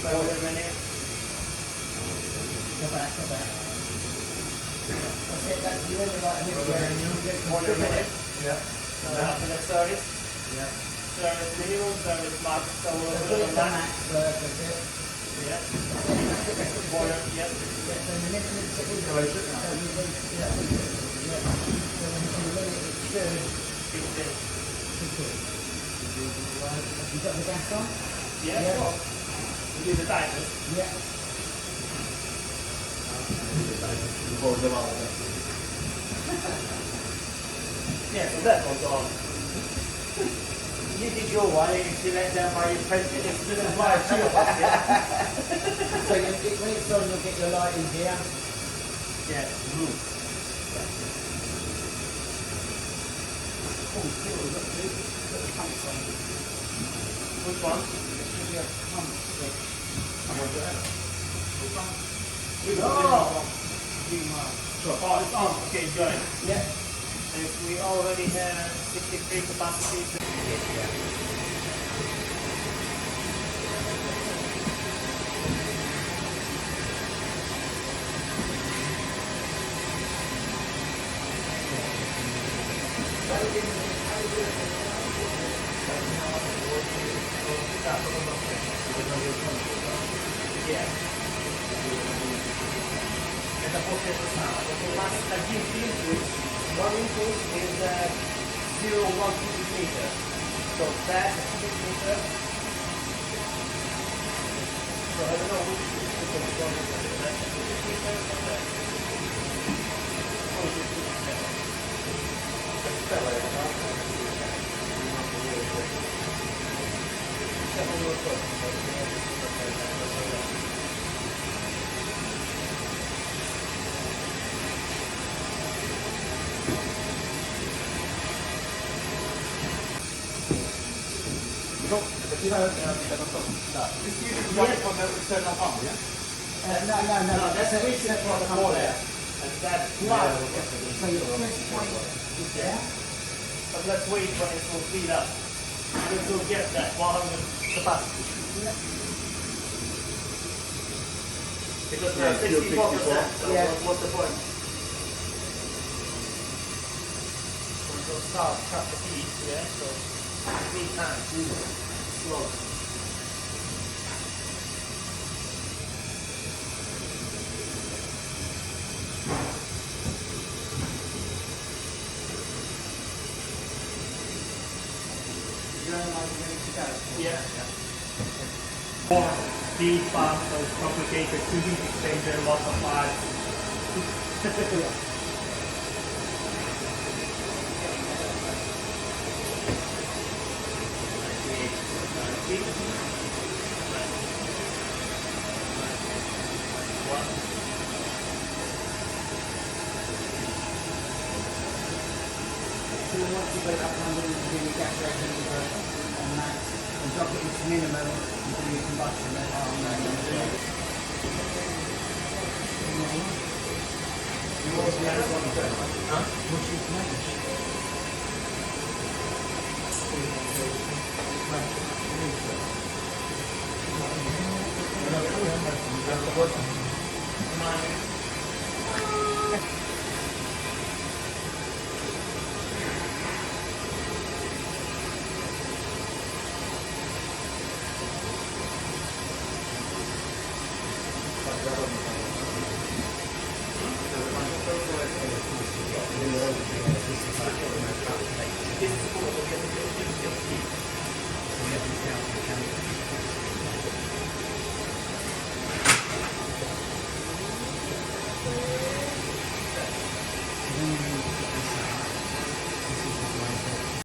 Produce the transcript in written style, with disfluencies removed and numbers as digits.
Bear with a minute. Go back. That's it, that's you only like a minute there and you get One minute. Yeah. After the service. Yeah. Service minimum, service max. So we'll So put put it it on to max. max first, that's it. Yeah. Yeah, Boiler, yeah. so the minute it's Close it now. so you wait, yeah. So in a minute it should 15. kick in. You got the gas on? Yeah, Yeah. sure. We do the timers. Yeah. Before the one. Yeah, so that one's on. You did your one, and you see that down by your president. It doesn't apply to your one, yeah? So when it's on, you'll get your light in here. Yeah. Oh, still, look, the pumps on. Which one? There should be a pump switch. Which Oh! Oh, it's on. Okay, good. Yeah. And if we already have 63 capacity. Yeah. And the focus is now. The last input, one input is 0.1 cubic meter. So that's a cubic meter. So I don't know which is the one. That's a cubic meter or that. Oh, it's a cubic meter. You know, this usually running on the external pump, yeah? No, No, that's a a reason for the pump water. there. And that's Right. why. So your first point is there. But let's wait when it will speed up. It will get that 100 capacity. Because we're Yeah, 64%, so Yeah. what's the point? So start, cut the heat, yeah, so 3 times, slow. You're ready to go. Yeah. More deep pump, so it's complicated, 2 heat exchanger, lots of parts. So once you go up under, you do your gas rating on max and drop it into minimum and do your combustion rate on What's the other one? What's your range? It's